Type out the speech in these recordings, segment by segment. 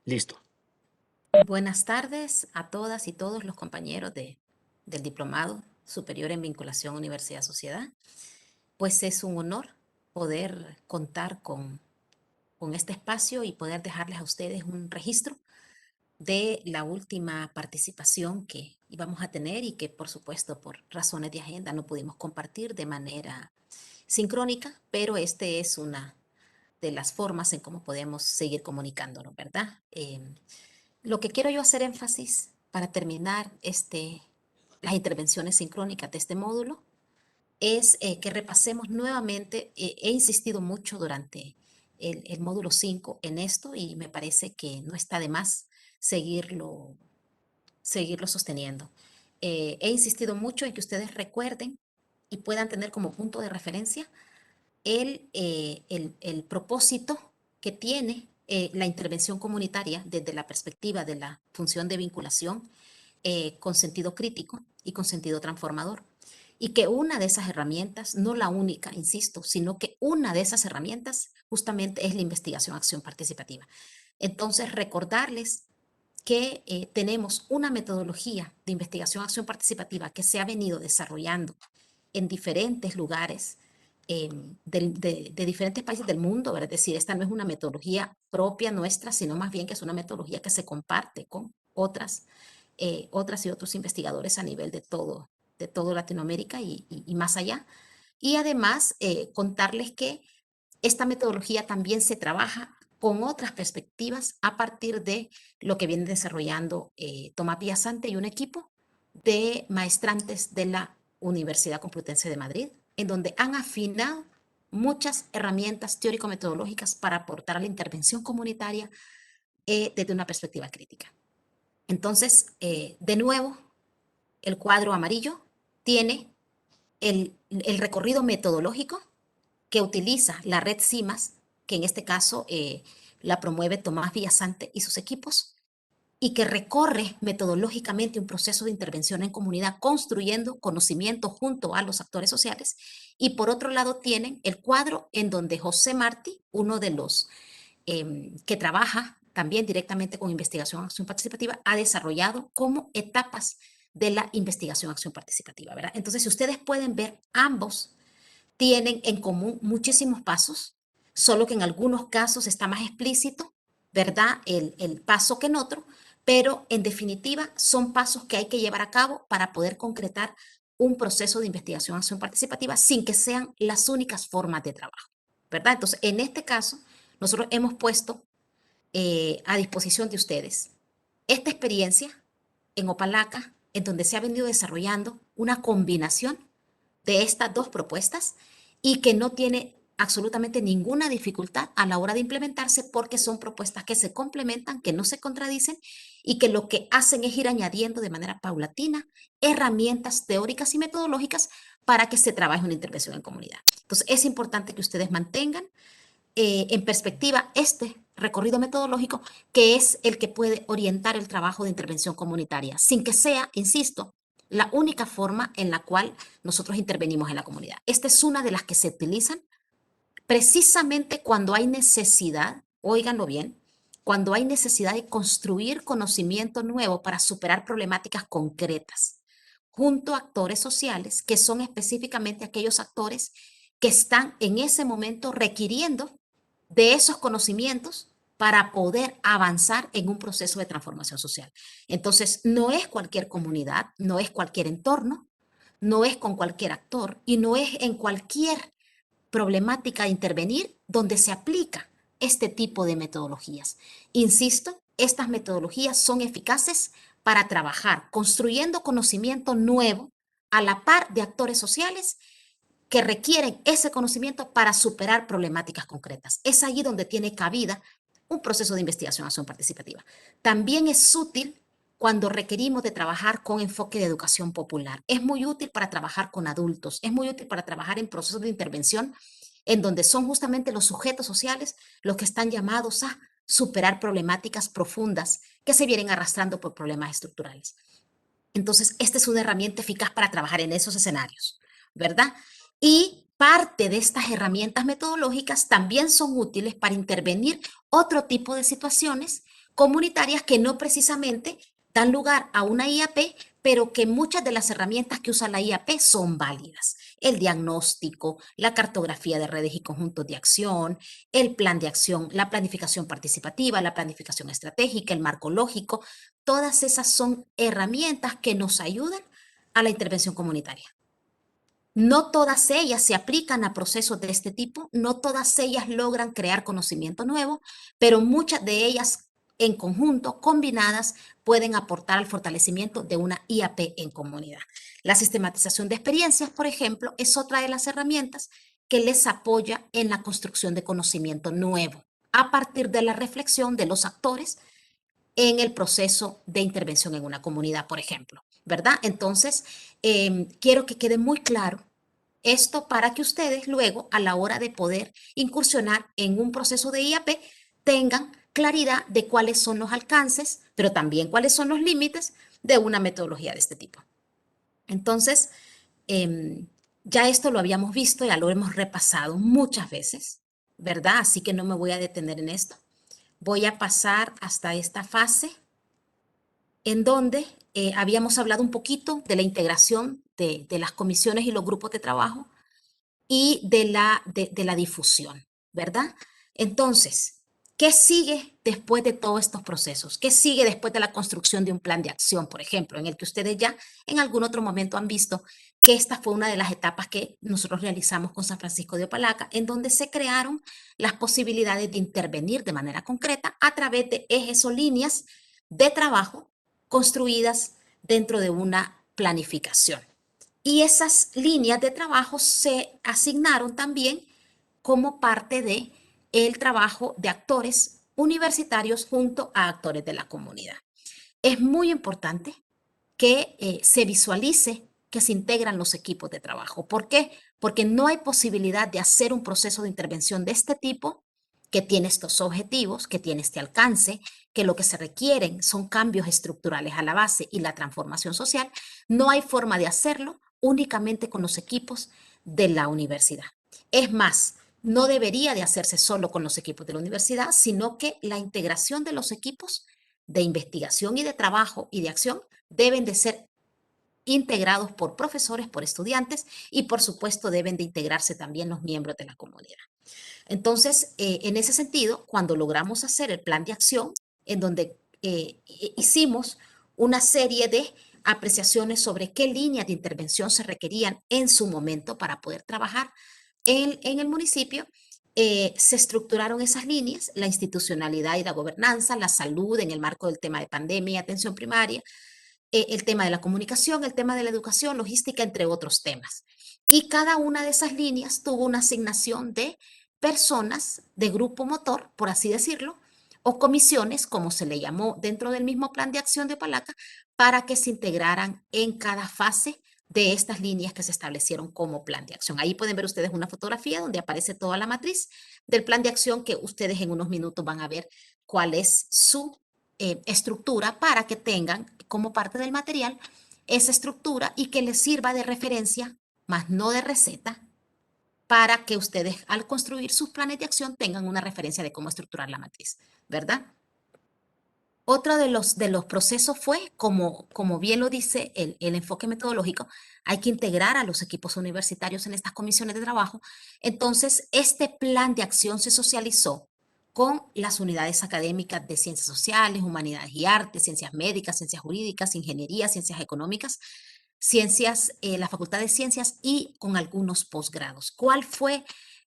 Listo. Buenas tardes a todas y todos los compañeros del Diplomado Superior en Vinculación Universidad-Sociedad. Pues es un honor poder contar con este espacio y poder dejarles a ustedes un registro de la última participación que íbamos a tener y que, por supuesto, por razones de agenda no pudimos compartir de manera sincrónica, pero este es una de las formas en cómo podemos seguir comunicándonos, ¿verdad? Lo que quiero yo hacer énfasis para terminar las intervenciones sincrónicas de este módulo es que repasemos nuevamente. He insistido mucho durante el módulo 5 en esto y me parece que no está de más seguirlo, seguirlo sosteniendo. He insistido mucho en que ustedes recuerden y puedan tener como punto de referencia el propósito que tiene la intervención comunitaria desde la perspectiva de la función de vinculación con sentido crítico y con sentido transformador. Y que una de esas herramientas, no la única, insisto, sino que una de esas herramientas justamente es la investigación acción participativa. Entonces, recordarles que tenemos una metodología de investigación acción participativa que se ha venido desarrollando en diferentes lugares de diferentes países del mundo, ¿verdad? Es decir, esta no es una metodología propia nuestra, sino más bien que es una metodología que se comparte con otras y otros investigadores a nivel de todo Latinoamérica y más allá. Y además, contarles que esta metodología también se trabaja con otras perspectivas a partir de lo que viene desarrollando Tomás Villasante y un equipo de maestrantes de la Universidad Complutense de Madrid, en donde han afinado muchas herramientas teórico-metodológicas para aportar a la intervención comunitaria desde una perspectiva crítica. Entonces, de nuevo, el cuadro amarillo tiene el recorrido metodológico que utiliza la red CIMAS, que en este caso la promueve Tomás Villasante y sus equipos, y que recorre metodológicamente un proceso de intervención en comunidad, construyendo conocimiento junto a los actores sociales. Y por otro lado tienen el cuadro en donde José Martí, uno de los que trabaja también directamente con investigación acción participativa, ha desarrollado como etapas de la investigación acción participativa, ¿verdad? Entonces, si ustedes pueden ver, ambos tienen en común muchísimos pasos, solo que en algunos casos está más explícito, ¿verdad? El paso que en otro, pero en definitiva son pasos que hay que llevar a cabo para poder concretar un proceso de investigación acción participativa sin que sean las únicas formas de trabajo, ¿verdad? Entonces, en este caso, nosotros hemos puesto a disposición de ustedes esta experiencia en Opalaca, en donde se ha venido desarrollando una combinación de estas dos propuestas y que no tiene absolutamente ninguna dificultad a la hora de implementarse porque son propuestas que se complementan, que no se contradicen y que lo que hacen es ir añadiendo de manera paulatina herramientas teóricas y metodológicas para que se trabaje una intervención en comunidad. Entonces, es importante que ustedes mantengan en perspectiva este recorrido metodológico que es el que puede orientar el trabajo de intervención comunitaria, sin que sea, insisto, la única forma en la cual nosotros intervenimos en la comunidad. Esta es una de las que se utilizan precisamente cuando hay necesidad, óiganlo bien, cuando hay necesidad de construir conocimiento nuevo para superar problemáticas concretas, junto a actores sociales, que son específicamente aquellos actores que están en ese momento requiriendo de esos conocimientos para poder avanzar en un proceso de transformación social. Entonces, no es cualquier comunidad, no es cualquier entorno, no es con cualquier actor y no es en cualquier problemática de intervenir donde se aplica este tipo de metodologías. Insisto, estas metodologías son eficaces para trabajar construyendo conocimiento nuevo a la par de actores sociales que requieren ese conocimiento para superar problemáticas concretas. Es allí donde tiene cabida un proceso de investigación acción participativa. También es útil cuando requerimos de trabajar con enfoque de educación popular. Es muy útil para trabajar con adultos, es muy útil para trabajar en procesos de intervención en donde son justamente los sujetos sociales los que están llamados a superar problemáticas profundas que se vienen arrastrando por problemas estructurales. Entonces, esta es una herramienta eficaz para trabajar en esos escenarios, ¿verdad? Y parte de estas herramientas metodológicas también son útiles para intervenir otro tipo de situaciones comunitarias que no precisamente dan lugar a una IAP, pero que muchas de las herramientas que usa la IAP son válidas. El diagnóstico, la cartografía de redes y conjuntos de acción, el plan de acción, la planificación participativa, la planificación estratégica, el marco lógico, todas esas son herramientas que nos ayudan a la intervención comunitaria. No todas ellas se aplican a procesos de este tipo, no todas ellas logran crear conocimiento nuevo, pero muchas de ellas en conjunto, combinadas, pueden aportar al fortalecimiento de una IAP en comunidad. La sistematización de experiencias, por ejemplo, es otra de las herramientas que les apoya en la construcción de conocimiento nuevo a partir de la reflexión de los actores en el proceso de intervención en una comunidad, por ejemplo, ¿verdad? Entonces, quiero que quede muy claro esto para que ustedes luego, a la hora de poder incursionar en un proceso de IAP, tengan claridad de cuáles son los alcances, pero también cuáles son los límites de una metodología de este tipo. Entonces, ya esto lo habíamos visto, ya lo hemos repasado muchas veces, ¿verdad? Así que no me voy a detener en esto. Voy a pasar hasta esta fase en donde habíamos hablado un poquito de la integración de las comisiones y los grupos de trabajo y de la difusión, ¿verdad? Entonces, ¿qué sigue después de todos estos procesos? ¿Qué sigue después de la construcción de un plan de acción, por ejemplo, en el que ustedes ya en algún otro momento han visto que esta fue una de las etapas que nosotros realizamos con San Francisco de Opalaca, en donde se crearon las posibilidades de intervenir de manera concreta a través de ejes o líneas de trabajo construidas dentro de una planificación? Y esas líneas de trabajo se asignaron también como parte de el trabajo de actores universitarios junto a actores de la comunidad. Es muy importante que se visualice que se integran los equipos de trabajo. ¿Por qué? Porque no hay posibilidad de hacer un proceso de intervención de este tipo que tiene estos objetivos, que tiene este alcance, que lo que se requieren son cambios estructurales a la base y la transformación social. No hay forma de hacerlo únicamente con los equipos de la universidad. Es más, no debería de hacerse solo con los equipos de la universidad, sino que la integración de los equipos de investigación y de trabajo y de acción deben de ser integrados por profesores, por estudiantes y por supuesto deben de integrarse también los miembros de la comunidad. Entonces, en ese sentido, cuando logramos hacer el plan de acción, en donde hicimos una serie de apreciaciones sobre qué líneas de intervención se requerían en su momento para poder trabajar en el municipio, se estructuraron esas líneas, la institucionalidad y la gobernanza, la salud en el marco del tema de pandemia y atención primaria, el tema de la comunicación, el tema de la educación, logística, entre otros temas. Y cada una de esas líneas tuvo una asignación de personas de grupo motor, por así decirlo, o comisiones, como se le llamó dentro del mismo plan de acción de Palaca, para que se integraran en cada fase de estas líneas que se establecieron como plan de acción. Ahí pueden ver ustedes una fotografía donde aparece toda la matriz del plan de acción que ustedes en unos minutos van a ver cuál es su estructura para que tengan como parte del material esa estructura y que les sirva de referencia, más no de receta, para que ustedes al construir sus planes de acción tengan una referencia de cómo estructurar la matriz, ¿verdad? Otro de los procesos fue, como bien lo dice el enfoque metodológico, hay que integrar a los equipos universitarios en estas comisiones de trabajo. Entonces, este plan de acción se socializó con las unidades académicas de ciencias sociales, humanidades y artes, ciencias médicas, ciencias jurídicas, ingeniería, ciencias económicas, la Facultad de Ciencias y con algunos posgrados. ¿Cuál fue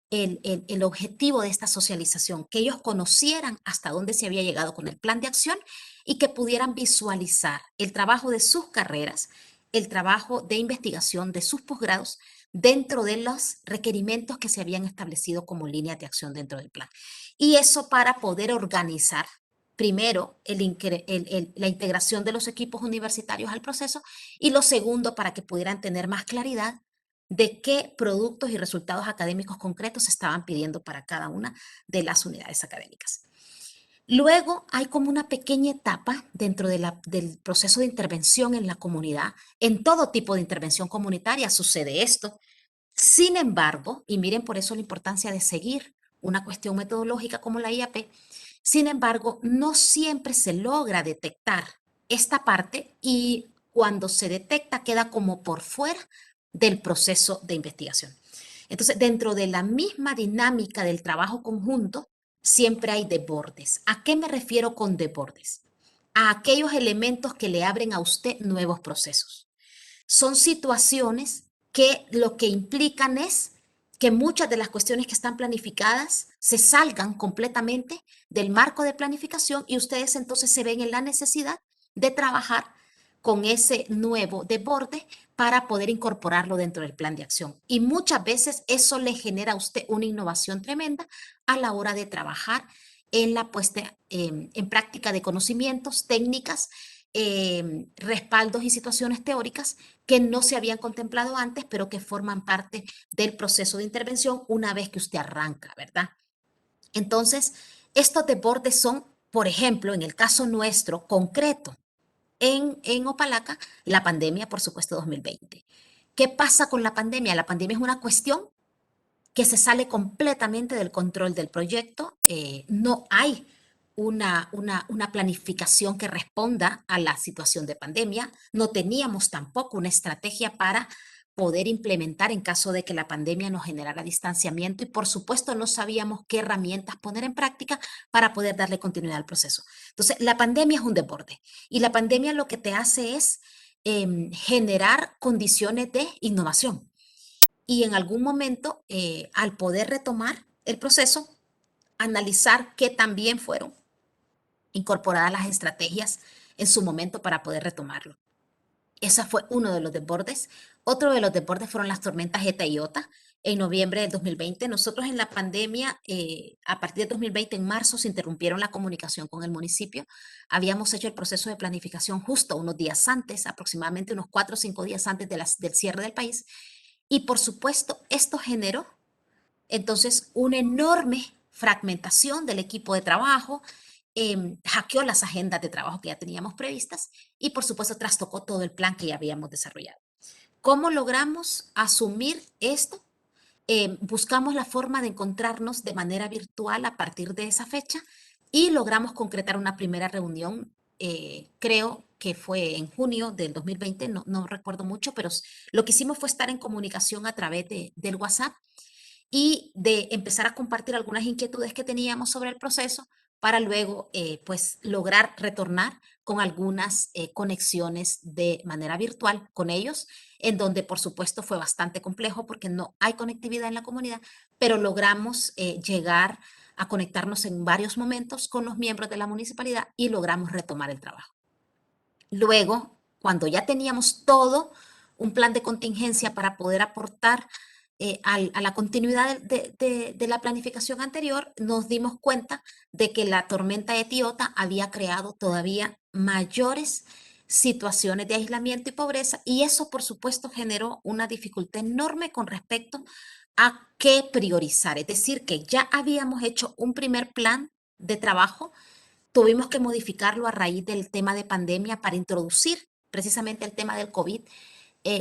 el objetivo de esta socialización? Que ellos conocieran hasta dónde se había llegado con el plan de acción y que pudieran visualizar el trabajo de sus carreras, el trabajo de investigación de sus posgrados dentro de los requerimientos que se habían establecido como líneas de acción dentro del plan. Y eso para poder organizar primero la integración de los equipos universitarios al proceso y lo segundo para que pudieran tener más claridad de qué productos y resultados académicos concretos se estaban pidiendo para cada una de las unidades académicas. Luego hay como una pequeña etapa dentro del proceso de intervención en la comunidad. En todo tipo de intervención comunitaria sucede esto. Sin embargo, y miren por eso la importancia de seguir una cuestión metodológica como la IAP, Sin embargo, no siempre se logra detectar esta parte y cuando se detecta queda como por fuera del proceso de investigación. Entonces, dentro de la misma dinámica del trabajo conjunto, siempre hay desbordes. ¿A qué me refiero con desbordes? A aquellos elementos que le abren a usted nuevos procesos. Son situaciones que lo que implican es que muchas de las cuestiones que están planificadas se salgan completamente del marco de planificación y ustedes entonces se ven en la necesidad de trabajar con ese nuevo desborde para poder incorporarlo dentro del plan de acción. Y muchas veces eso le genera a usted una innovación tremenda a la hora de trabajar en la puesta en práctica de conocimientos, técnicas, respaldos y situaciones teóricas que no se habían contemplado antes, pero que forman parte del proceso de intervención una vez que usted arranca, ¿verdad? Entonces, estos desbordes son, por ejemplo, en el caso nuestro concreto, en Opalaca, la pandemia, por supuesto, 2020. ¿Qué pasa con la pandemia? La pandemia es una cuestión que se sale completamente del control del proyecto. No hay una planificación que responda a la situación de pandemia. No teníamos tampoco una estrategia para poder implementar en caso de que la pandemia nos generara distanciamiento y por supuesto no sabíamos qué herramientas poner en práctica para poder darle continuidad al proceso. Entonces, la pandemia es un desborde y la pandemia lo que te hace es generar condiciones de innovación y en algún momento, al poder retomar el proceso, analizar qué también fueron incorporadas las estrategias en su momento para poder retomarlo. Ese fue uno de los desbordes. Otro de los desbordes fueron las tormentas Eta y Iota. En noviembre del 2020, nosotros en la pandemia, a partir de 2020, en marzo, se interrumpieron la comunicación con el municipio. Habíamos hecho el proceso de planificación justo unos días antes, aproximadamente unos 4 o 5 días antes del cierre del país. Y por supuesto, esto generó entonces una enorme fragmentación del equipo de trabajo, hackeó las agendas de trabajo que ya teníamos previstas y por supuesto trastocó todo el plan que ya habíamos desarrollado. ¿Cómo logramos asumir esto? Buscamos la forma de encontrarnos de manera virtual a partir de esa fecha y logramos concretar una primera reunión, creo que fue en junio del 2020, no recuerdo mucho, pero lo que hicimos fue estar en comunicación a través del WhatsApp y de empezar a compartir algunas inquietudes que teníamos sobre el proceso para luego pues lograr retornar con algunas conexiones de manera virtual con ellos, en donde por supuesto fue bastante complejo porque no hay conectividad en la comunidad, pero logramos llegar a conectarnos en varios momentos con los miembros de la municipalidad y logramos retomar el trabajo. Luego, cuando ya teníamos todo un plan de contingencia para poder aportar a la continuidad de la planificación anterior, nos dimos cuenta de que la tormenta Etiota había creado todavía mayores situaciones de aislamiento y pobreza y eso por supuesto generó una dificultad enorme con respecto a qué priorizar. Es decir, que ya habíamos hecho un primer plan de trabajo. Tuvimos que modificarlo a raíz del tema de pandemia para introducir precisamente el tema del COVID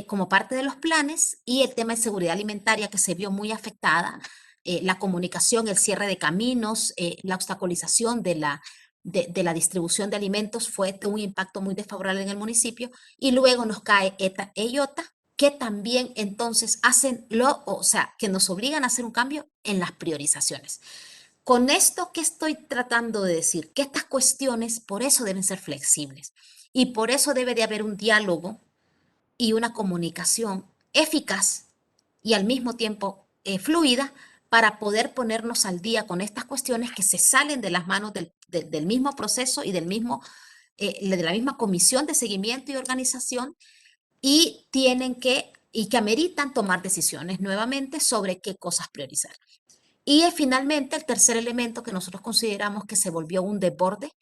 como parte de los planes y el tema de seguridad alimentaria que se vio muy afectada, la comunicación, el cierre de caminos, la obstaculización de la distribución de alimentos fue de un impacto muy desfavorable en el municipio y luego nos cae ETA e IOTA que también entonces hacen o sea, que nos obligan a hacer un cambio en las priorizaciones. Con esto que estoy tratando de decir, que estas cuestiones por eso deben ser flexibles y por eso debe de haber un diálogo y una comunicación eficaz y al mismo tiempo fluida para poder ponernos al día con estas cuestiones que se salen de las manos del mismo proceso y de la misma comisión de seguimiento y organización y y que ameritan tomar decisiones nuevamente sobre qué cosas priorizar. Y finalmente, el tercer elemento que nosotros consideramos que se volvió un desborde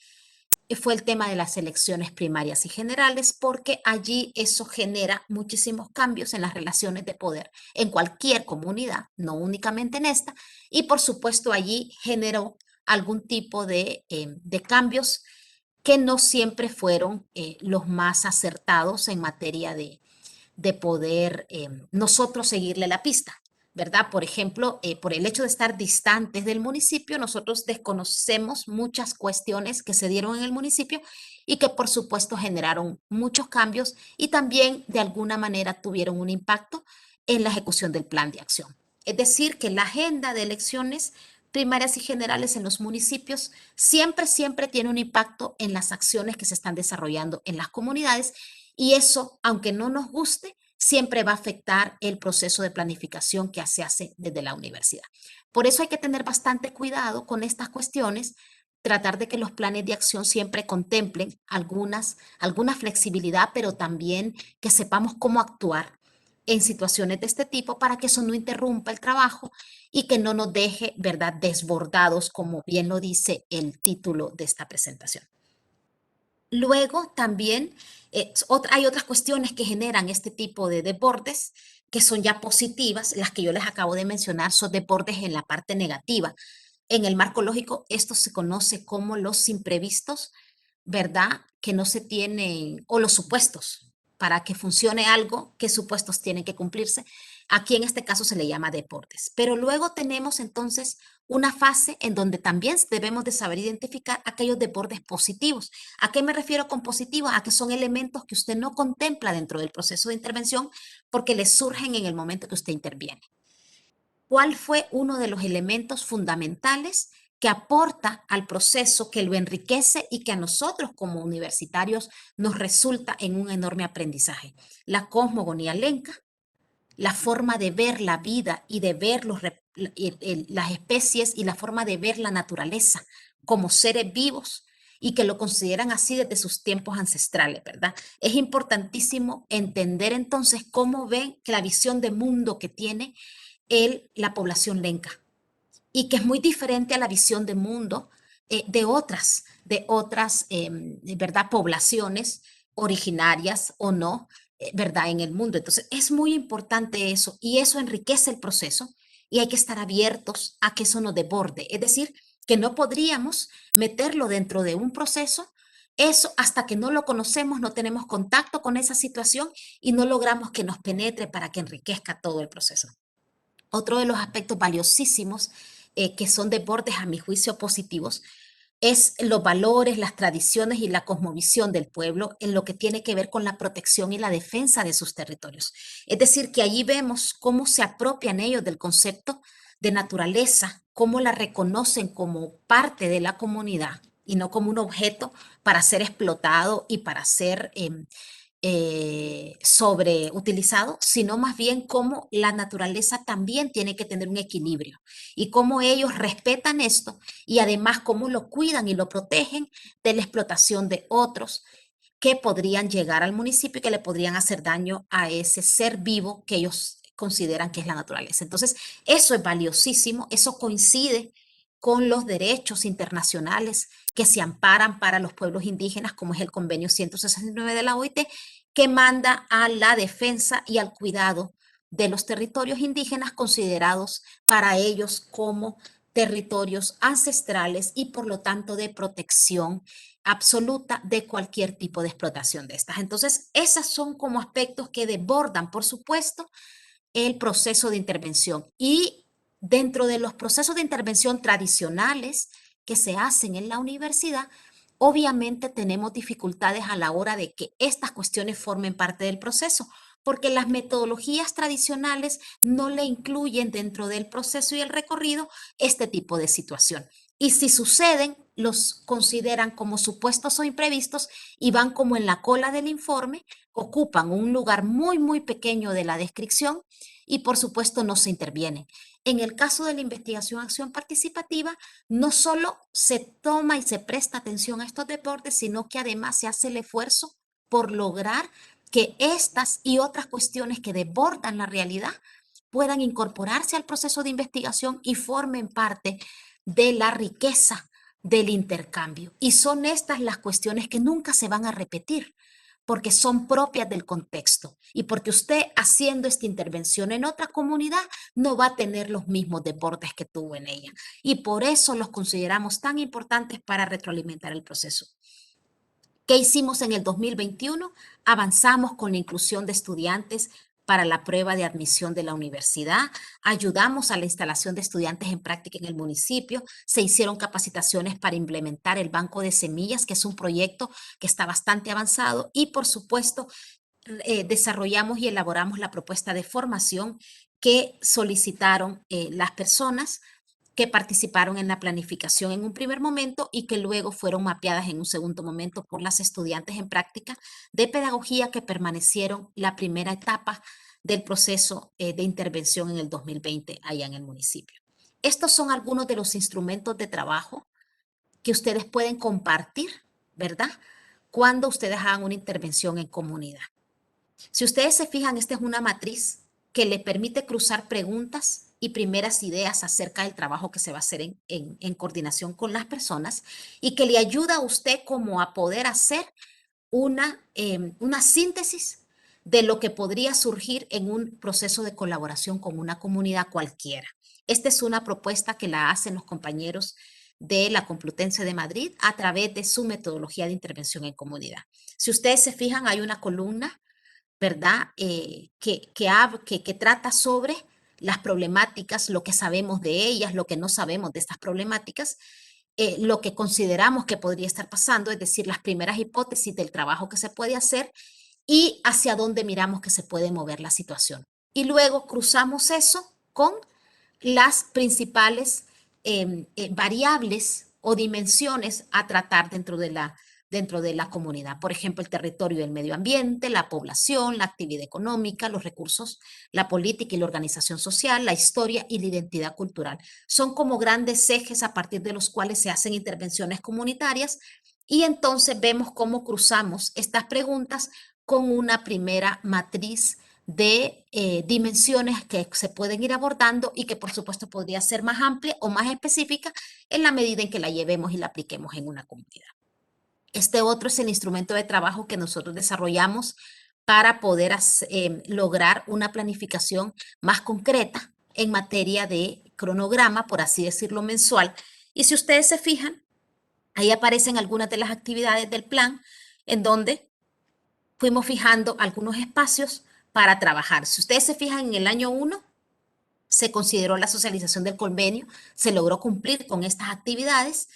fue el tema de las elecciones primarias y generales, porque allí eso genera muchísimos cambios en las relaciones de poder en cualquier comunidad, no únicamente en esta, y por supuesto allí generó algún tipo de cambios que no siempre fueron los más acertados en materia de poder nosotros seguirle la pista. ¿verdad? Por ejemplo, por el hecho de estar distantes del municipio, nosotros desconocemos muchas cuestiones que se dieron en el municipio y que por supuesto generaron muchos cambios y también de alguna manera tuvieron un impacto en la ejecución del plan de acción. Es decir, que la agenda de elecciones primarias y generales en los municipios siempre tiene un impacto en las acciones que se están desarrollando en las comunidades y eso, aunque no nos guste, siempre va a afectar el proceso de planificación que se hace desde la universidad. Por eso hay que tener bastante cuidado con estas cuestiones, tratar de que los planes de acción siempre contemplen alguna flexibilidad, pero también que sepamos cómo actuar en situaciones de este tipo para que eso no interrumpa el trabajo y que no nos deje, ¿verdad?, desbordados, como bien lo dice el título de esta presentación. Luego también hay otras cuestiones que generan este tipo de desbordes que son ya positivas, las que yo les acabo de mencionar son desbordes en la parte negativa. En el marco lógico, esto se conoce como los imprevistos, ¿verdad? Que no se tienen, o los supuestos. Para que funcione algo, ¿qué supuestos tienen que cumplirse? Aquí en este caso se le llama deportes. Pero luego tenemos entonces una fase en donde también debemos de saber identificar aquellos deportes positivos. ¿A qué me refiero con positivos? A que son elementos que usted no contempla dentro del proceso de intervención porque le surgen en el momento que usted interviene. ¿Cuál fue uno de los elementos fundamentales que aporta al proceso, que lo enriquece y que a nosotros como universitarios nos resulta en un enorme aprendizaje? La cosmogonía lenca, la forma de ver la vida y de ver las especies y la forma de ver la naturaleza como seres vivos y que lo consideran así desde sus tiempos ancestrales, ¿verdad? Es importantísimo entender entonces cómo ven que la visión de mundo que tiene la población lenca y que es muy diferente a la visión de mundo de otras, ¿verdad? Poblaciones originarias o no, ¿verdad? En el mundo. Entonces, es muy importante eso y eso enriquece el proceso y hay que estar abiertos a que eso no desborde. Es decir, que no podríamos meterlo dentro de un proceso. Eso hasta que no lo conocemos, no tenemos contacto con esa situación y no logramos que nos penetre para que enriquezca todo el proceso. Otro de los aspectos valiosísimos que son deportes a mi juicio positivos es los valores, las tradiciones y la cosmovisión del pueblo en lo que tiene que ver con la protección y la defensa de sus territorios. Es decir, que allí vemos cómo se apropian ellos del concepto de naturaleza, cómo la reconocen como parte de la comunidad y no como un objeto para ser explotado y para ser sobreutilizado, sino más bien cómo la naturaleza también tiene que tener un equilibrio y cómo ellos respetan esto y además cómo lo cuidan y lo protegen de la explotación de otros que podrían llegar al municipio y que le podrían hacer daño a ese ser vivo que ellos consideran que es la naturaleza. Entonces, eso es valiosísimo, eso coincide con los derechos internacionales que se amparan para los pueblos indígenas, como es el convenio 169 de la OIT, que manda a la defensa y al cuidado de los territorios indígenas considerados para ellos como territorios ancestrales y por lo tanto de protección absoluta de cualquier tipo de explotación de estas. Entonces, esas son como aspectos que desbordan, por supuesto, el proceso de intervención. Y dentro de los procesos de intervención tradicionales que se hacen en la universidad, obviamente tenemos dificultades a la hora de que estas cuestiones formen parte del proceso, porque las metodologías tradicionales no le incluyen dentro del proceso y el recorrido este tipo de situación. Y si suceden, los consideran como supuestos o imprevistos y van como en la cola del informe, ocupan un lugar muy pequeño de la descripción y por supuesto no se interviene. En el caso de la investigación acción participativa, no solo se toma y se presta atención a estos deportes, sino que además se hace el esfuerzo por lograr que estas y otras cuestiones que desbordan la realidad puedan incorporarse al proceso de investigación y formen parte de la riqueza del intercambio. Y son estas las cuestiones que nunca se van a repetir porque son propias del contexto y porque usted haciendo esta intervención en otra comunidad no va a tener los mismos deportes que tuvo en ella. Y por eso los consideramos tan importantes para retroalimentar el proceso. ¿Qué hicimos en el 2021? Avanzamos con la inclusión de estudiantes para la prueba de admisión de la universidad, ayudamos a la instalación de estudiantes en práctica en el municipio, se hicieron capacitaciones para implementar el banco de semillas, que es un proyecto que está bastante avanzado, y por supuesto desarrollamos y elaboramos la propuesta de formación que solicitaron las personas que participaron en la planificación en un primer momento y que luego fueron mapeadas en un segundo momento por las estudiantes en práctica de pedagogía que permanecieron la primera etapa del proceso de intervención en el 2020 allá en el municipio. Estos son algunos de los instrumentos de trabajo que ustedes pueden compartir, ¿verdad? Cuando ustedes hagan una intervención en comunidad. Si ustedes se fijan, esta es una matriz que le permite cruzar preguntas y primeras ideas acerca del trabajo que se va a hacer en coordinación con las personas y que le ayuda a usted como a poder hacer una síntesis de lo que podría surgir en un proceso de colaboración con una comunidad cualquiera. Esta es una propuesta que la hacen los compañeros de la Complutense de Madrid a través de su metodología de intervención en comunidad. Si ustedes se fijan, hay una columna, ¿verdad? Que trata sobre las problemáticas, lo que sabemos de ellas, lo que no sabemos de estas problemáticas, lo que consideramos que podría estar pasando, es decir, las primeras hipótesis del trabajo que se puede hacer y hacia dónde miramos que se puede mover la situación. Y luego cruzamos eso con las principales variables o dimensiones a tratar dentro de la comunidad. Por ejemplo, el territorio y el medio ambiente, la población, la actividad económica, los recursos, la política y la organización social, la historia y la identidad cultural. Son como grandes ejes a partir de los cuales se hacen intervenciones comunitarias y entonces vemos cómo cruzamos estas preguntas con una primera matriz de dimensiones que se pueden ir abordando y que por supuesto podría ser más amplia o más específica en la medida en que la llevemos y la apliquemos en una comunidad. Este otro es el instrumento de trabajo que nosotros desarrollamos para poder lograr una planificación más concreta en materia de cronograma, por así decirlo, mensual. Y si ustedes se fijan, ahí aparecen algunas de las actividades del plan en donde fuimos fijando algunos espacios para trabajar. Si ustedes se fijan, en el año 1 se consideró la socialización del convenio, se logró cumplir con estas actividades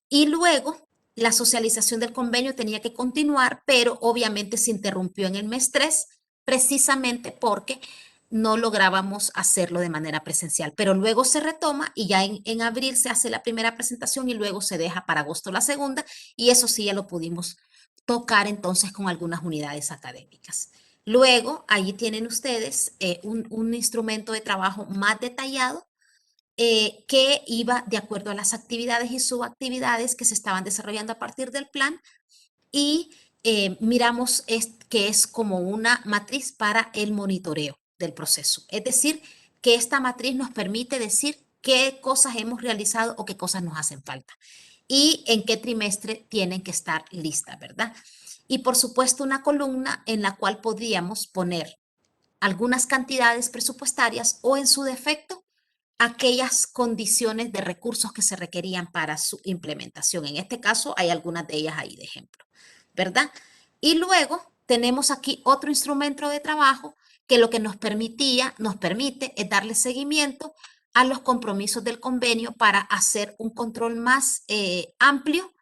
y luego la socialización del convenio tenía que continuar, pero obviamente se interrumpió en el mes 3 precisamente porque no lográbamos hacerlo de manera presencial, pero luego se retoma y ya en abril se hace la primera presentación y luego se deja para agosto la segunda y eso sí ya lo pudimos tocar entonces con algunas unidades académicas. Luego, allí tienen ustedes un instrumento de trabajo más detallado que iba de acuerdo a las actividades y subactividades que se estaban desarrollando a partir del plan y miramos que es como una matriz para el monitoreo del proceso. Es decir, que esta matriz nos permite decir qué cosas hemos realizado o qué cosas nos hacen falta y en qué trimestre tienen que estar listas, ¿verdad? Y por supuesto una columna en la cual podríamos poner algunas cantidades presupuestarias o en su defecto aquellas condiciones de recursos que se requerían para su implementación. En este caso hay algunas de ellas ahí de ejemplo, ¿verdad? Y luego tenemos aquí otro instrumento de trabajo que lo que nos permite es darle seguimiento a los compromisos del convenio para hacer un control más amplio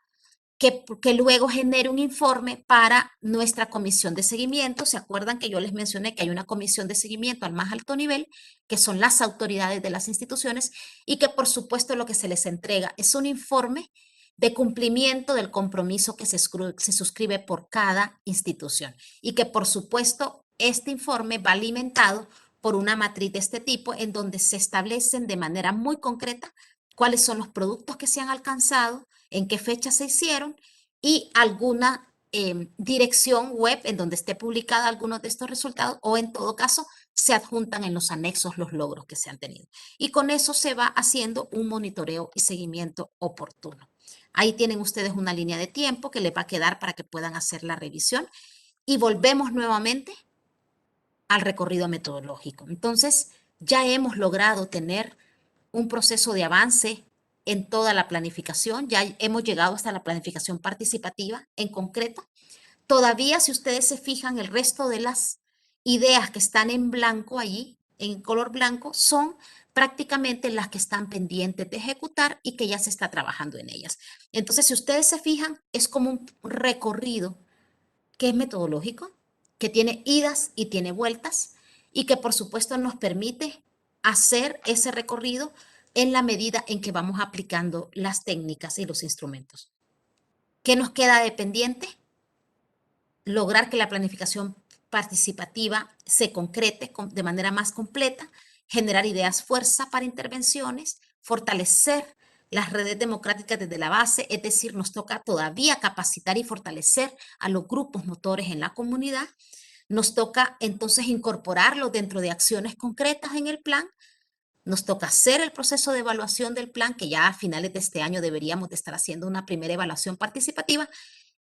que luego genere un informe para nuestra comisión de seguimiento. ¿Se acuerdan que yo les mencioné que hay una comisión de seguimiento al más alto nivel, que son las autoridades de las instituciones, y que por supuesto lo que se les entrega es un informe de cumplimiento del compromiso que se suscribe por cada institución y que por supuesto este informe va alimentado por una matriz de este tipo en donde se establecen de manera muy concreta cuáles son los productos que se han alcanzado, en qué fecha se hicieron y alguna dirección web en donde esté publicada algunos de estos resultados o en todo caso se adjuntan en los anexos los logros que se han tenido. Y con eso se va haciendo un monitoreo y seguimiento oportuno. Ahí tienen ustedes una línea de tiempo que les va a quedar para que puedan hacer la revisión y volvemos nuevamente al recorrido metodológico. Entonces, ya hemos logrado tener un proceso de avance en toda la planificación, ya hemos llegado hasta la planificación participativa en concreto. Todavía, si ustedes se fijan, el resto de las ideas que están en blanco allí, en color blanco, son prácticamente las que están pendientes de ejecutar y que ya se está trabajando en ellas. Entonces, si ustedes se fijan, es como un recorrido que es metodológico, que tiene idas y tiene vueltas y que por supuesto nos permite hacer ese recorrido en la medida en que vamos aplicando las técnicas y los instrumentos. ¿Qué nos queda de pendiente? Lograr que la planificación participativa se concrete de manera más completa, generar ideas fuerza para intervenciones, fortalecer las redes democráticas desde la base, es decir, nos toca todavía capacitar y fortalecer a los grupos motores en la comunidad. Nos toca entonces incorporarlo dentro de acciones concretas en el plan. Nos toca hacer el proceso de evaluación del plan, que ya a finales de este año deberíamos de estar haciendo una primera evaluación participativa.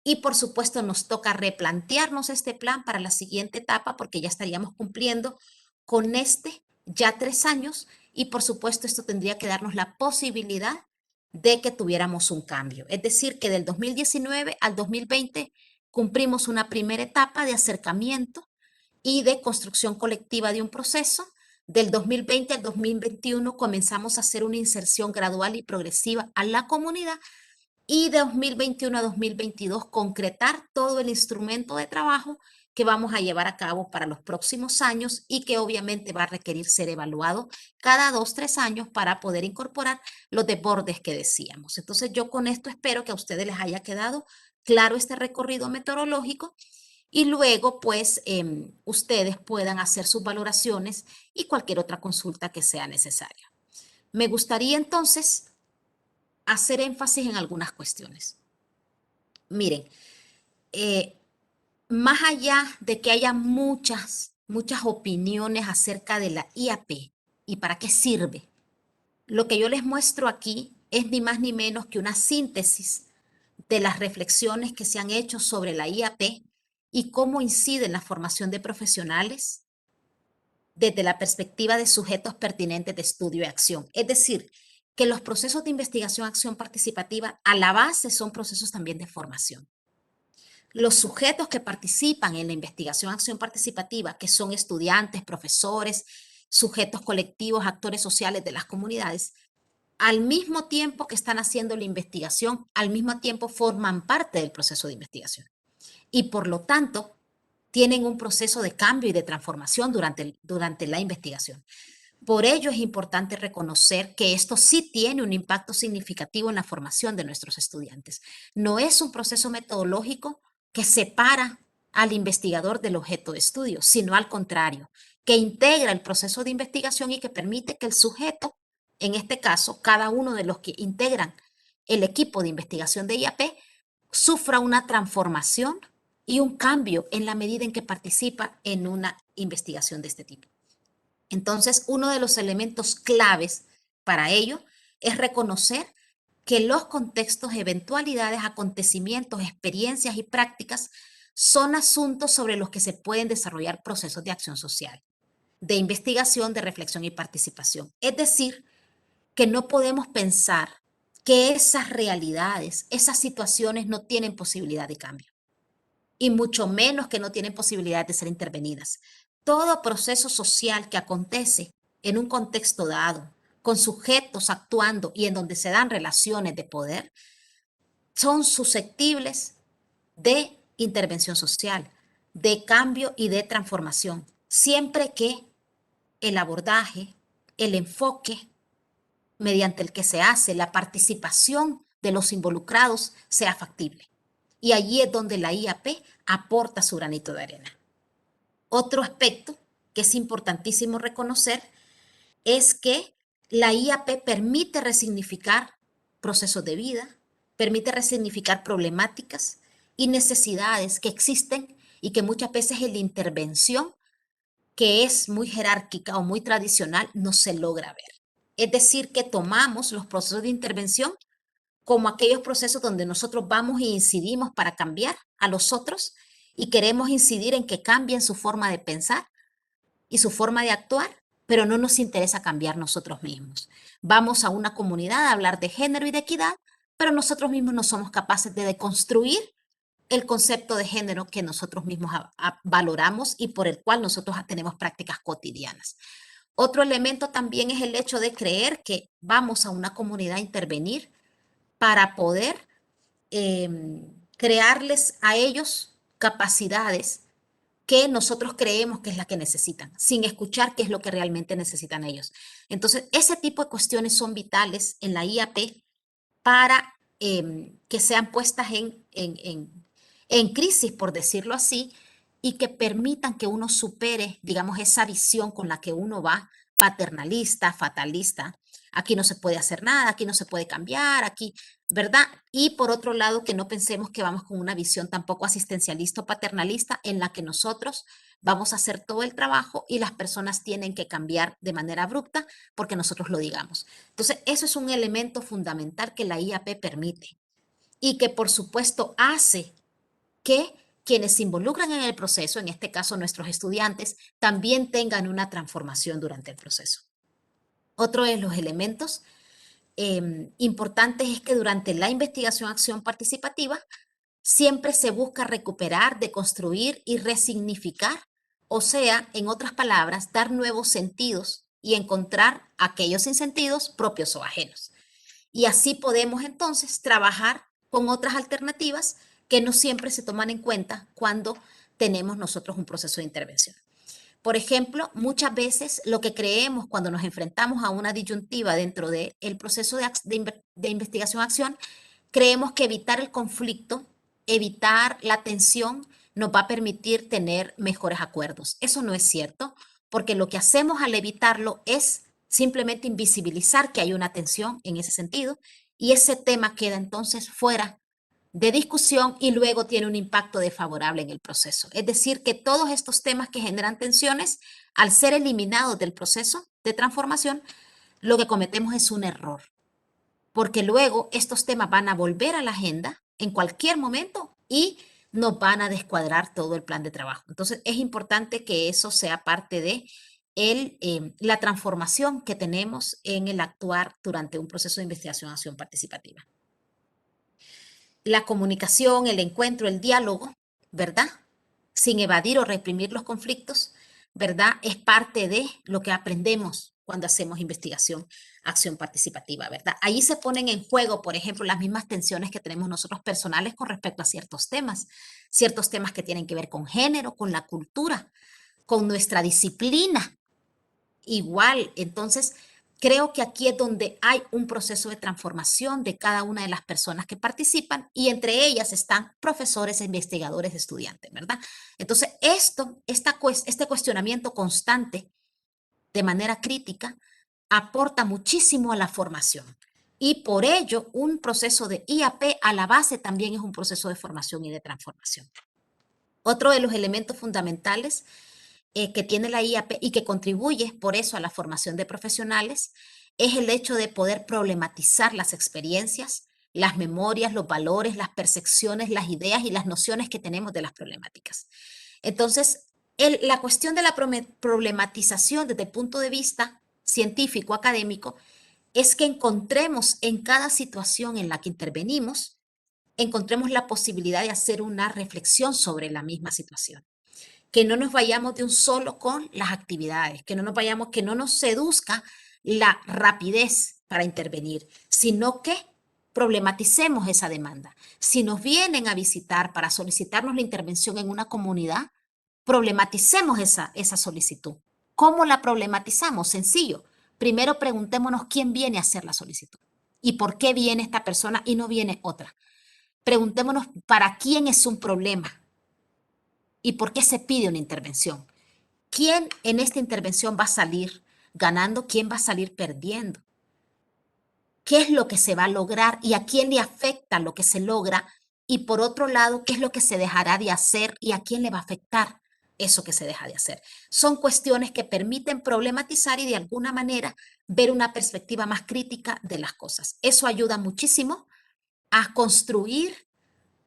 Y por supuesto nos toca replantearnos este plan para la siguiente etapa porque ya estaríamos cumpliendo con este ya 3 años y por supuesto esto tendría que darnos la posibilidad de que tuviéramos un cambio. Es decir, que del 2019 al 2020 cumplimos una primera etapa de acercamiento y de construcción colectiva de un proceso. Del 2020 al 2021 comenzamos a hacer una inserción gradual y progresiva a la comunidad y de 2021 a 2022 concretar todo el instrumento de trabajo que vamos a llevar a cabo para los próximos años y que obviamente va a requerir ser evaluado cada 2, 3 años para poder incorporar los desbordes que decíamos. Entonces yo con esto espero que a ustedes les haya quedado claro este recorrido metodológico y luego pues ustedes puedan hacer sus valoraciones y cualquier otra consulta que sea necesaria. Me gustaría entonces hacer énfasis en algunas cuestiones. Miren, eh, más allá de que haya muchas opiniones acerca de la IAP y para qué sirve, lo que yo les muestro aquí es ni más ni menos que una síntesis de las reflexiones que se han hecho sobre la IAP y cómo incide en la formación de profesionales desde la perspectiva de sujetos pertinentes de estudio y acción. Es decir, que los procesos de investigación, acción participativa a la base son procesos también de formación. Los sujetos que participan en la investigación, acción participativa, que son estudiantes, profesores, sujetos colectivos, actores sociales de las comunidades, al mismo tiempo que están haciendo la investigación, al mismo tiempo forman parte del proceso de investigación. Y por lo tanto, tienen un proceso de cambio y de transformación durante la investigación. Por ello es importante reconocer que esto sí tiene un impacto significativo en la formación de nuestros estudiantes. No es un proceso metodológico que separa al investigador del objeto de estudio, sino al contrario, que integra el proceso de investigación y que permite que el sujeto, en este caso, cada uno de los que integran el equipo de investigación de IAP, sufra una transformación y un cambio en la medida en que participa en una investigación de este tipo. Entonces, uno de los elementos claves para ello es reconocer que los contextos, eventualidades, acontecimientos, experiencias y prácticas son asuntos sobre los que se pueden desarrollar procesos de acción social, de investigación, de reflexión y participación. Es decir, que no podemos pensar que esas realidades, esas situaciones no tienen posibilidad de cambio y mucho menos que no tienen posibilidad de ser intervenidas. Todo proceso social que acontece en un contexto dado, con sujetos actuando y en donde se dan relaciones de poder, son susceptibles de intervención social, de cambio y de transformación, siempre que el abordaje, el enfoque mediante el que se hace la participación de los involucrados sea factible. Y allí es donde la IAP aporta su granito de arena. Otro aspecto que es importantísimo reconocer es que la IAP permite resignificar procesos de vida, permite resignificar problemáticas y necesidades que existen y que muchas veces en la intervención, que es muy jerárquica o muy tradicional, no se logra ver. Es decir, que tomamos los procesos de intervención como aquellos procesos donde nosotros vamos e incidimos para cambiar a los otros y queremos incidir en que cambien su forma de pensar y su forma de actuar, pero no nos interesa cambiar nosotros mismos. Vamos a una comunidad a hablar de género y de equidad, pero nosotros mismos no somos capaces de deconstruir el concepto de género que nosotros mismos valoramos y por el cual nosotros tenemos prácticas cotidianas. Otro elemento también es el hecho de creer que vamos a una comunidad a intervenir para poder crearles a ellos capacidades que nosotros creemos que es la que necesitan, sin escuchar qué es lo que realmente necesitan ellos. Entonces, ese tipo de cuestiones son vitales en la IAP para que sean puestas en crisis, por decirlo así, y que permitan que uno supere, digamos, esa visión con la que uno va, paternalista, fatalista. Aquí no se puede hacer nada, aquí no se puede cambiar, aquí, ¿verdad? Y por otro lado, que no pensemos que vamos con una visión tampoco asistencialista o paternalista en la que nosotros vamos a hacer todo el trabajo y las personas tienen que cambiar de manera abrupta porque nosotros lo digamos. Entonces, eso es un elemento fundamental que la IAP permite y que, por supuesto, hace que quienes se involucran en el proceso, en este caso nuestros estudiantes, también tengan una transformación durante el proceso. Otro de los elementos importantes es que durante la investigación acción participativa siempre se busca recuperar, deconstruir y resignificar, o sea, en otras palabras, dar nuevos sentidos y encontrar aquellos sin sentidos propios o ajenos. Y así podemos entonces trabajar con otras alternativas que no siempre se toman en cuenta cuando tenemos nosotros un proceso de intervención. Por ejemplo, muchas veces lo que creemos cuando nos enfrentamos a una disyuntiva dentro del proceso de investigación-acción, creemos que evitar el conflicto, evitar la tensión, nos va a permitir tener mejores acuerdos. Eso no es cierto, porque lo que hacemos al evitarlo es simplemente invisibilizar que hay una tensión en ese sentido y ese tema queda entonces fuera de discusión y luego tiene un impacto desfavorable en el proceso. Es decir, que todos estos temas que generan tensiones, al ser eliminados del proceso de transformación, lo que cometemos es un error, porque luego estos temas van a volver a la agenda en cualquier momento y nos van a descuadrar todo el plan de trabajo. Entonces, es importante que eso sea parte de la transformación que tenemos en el actuar durante un proceso de investigación-acción participativa. La comunicación, el encuentro, el diálogo, ¿verdad? Sin evadir o reprimir los conflictos, ¿verdad? Es parte de lo que aprendemos cuando hacemos investigación, acción participativa, ¿verdad? Ahí se ponen en juego, por ejemplo, las mismas tensiones que tenemos nosotros personales con respecto a ciertos temas que tienen que ver con género, con la cultura, con nuestra disciplina, igual. Entonces, creo que aquí es donde hay un proceso de transformación de cada una de las personas que participan y entre ellas están profesores, investigadores, estudiantes, ¿verdad? Entonces, este cuestionamiento constante de manera crítica aporta muchísimo a la formación. Y por ello, un proceso de IAP a la base también es un proceso de formación y de transformación. Otro de los elementos fundamentales que tiene la IAP y que contribuye por eso a la formación de profesionales es el hecho de poder problematizar las experiencias, las memorias, los valores, las percepciones, las ideas y las nociones que tenemos de las problemáticas. Entonces, la cuestión de la problematización desde el punto de vista científico, académico, es que encontremos en cada situación en la que intervenimos, encontremos la posibilidad de hacer una reflexión sobre la misma situación, que no nos vayamos de un solo con las actividades, que no nos vayamos, que no nos seduzca la rapidez para intervenir, sino que problematicemos esa demanda. Si nos vienen a visitar para solicitarnos la intervención en una comunidad, problematicemos esa solicitud. ¿Cómo la problematizamos? Sencillo. Primero preguntémonos quién viene a hacer la solicitud y por qué viene esta persona y no viene otra. Preguntémonos para quién es un problema y por qué se pide una intervención. ¿Quién en esta intervención va a salir ganando? ¿Quién va a salir perdiendo? ¿Qué es lo que se va a lograr y a quién le afecta lo que se logra? Y por otro lado, ¿qué es lo que se dejará de hacer y a quién le va a afectar eso que se deja de hacer? Son cuestiones que permiten problematizar y de alguna manera ver una perspectiva más crítica de las cosas. Eso ayuda muchísimo a construir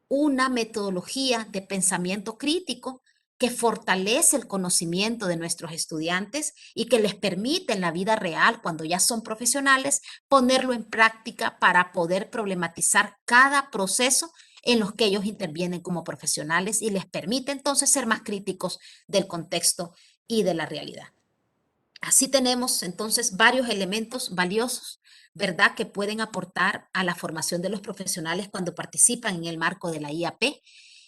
una metodología de pensamiento crítico que fortalece el conocimiento de nuestros estudiantes y que les permite en la vida real, cuando ya son profesionales, ponerlo en práctica para poder problematizar cada proceso en los que ellos intervienen como profesionales y les permite entonces ser más críticos del contexto y de la realidad. Así tenemos entonces varios elementos valiosos, ¿verdad?, que pueden aportar a la formación de los profesionales cuando participan en el marco de la IAP.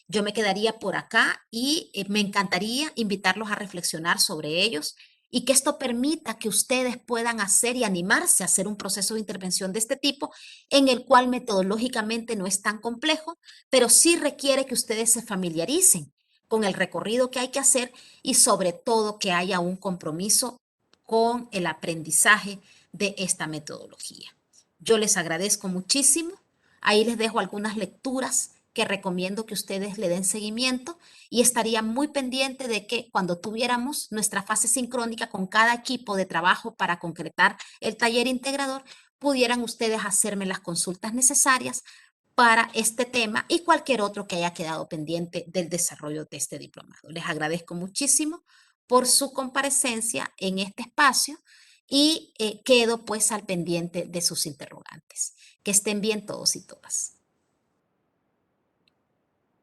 Yo me quedaría por acá y me encantaría invitarlos a reflexionar sobre ellos y que esto permita que ustedes puedan hacer y animarse a hacer un proceso de intervención de este tipo, en el cual metodológicamente no es tan complejo, pero sí requiere que ustedes se familiaricen con el recorrido que hay que hacer y sobre todo que haya un compromiso con el aprendizaje de esta metodología. Yo les agradezco muchísimo. Ahí les dejo algunas lecturas que recomiendo que ustedes le den seguimiento y estaría muy pendiente de que cuando tuviéramos nuestra fase sincrónica con cada equipo de trabajo para concretar el taller integrador, pudieran ustedes hacerme las consultas necesarias para este tema y cualquier otro que haya quedado pendiente del desarrollo de este diplomado. Les agradezco muchísimo por su comparecencia en este espacio y quedo pues al pendiente de sus interrogantes. Que estén bien todos y todas.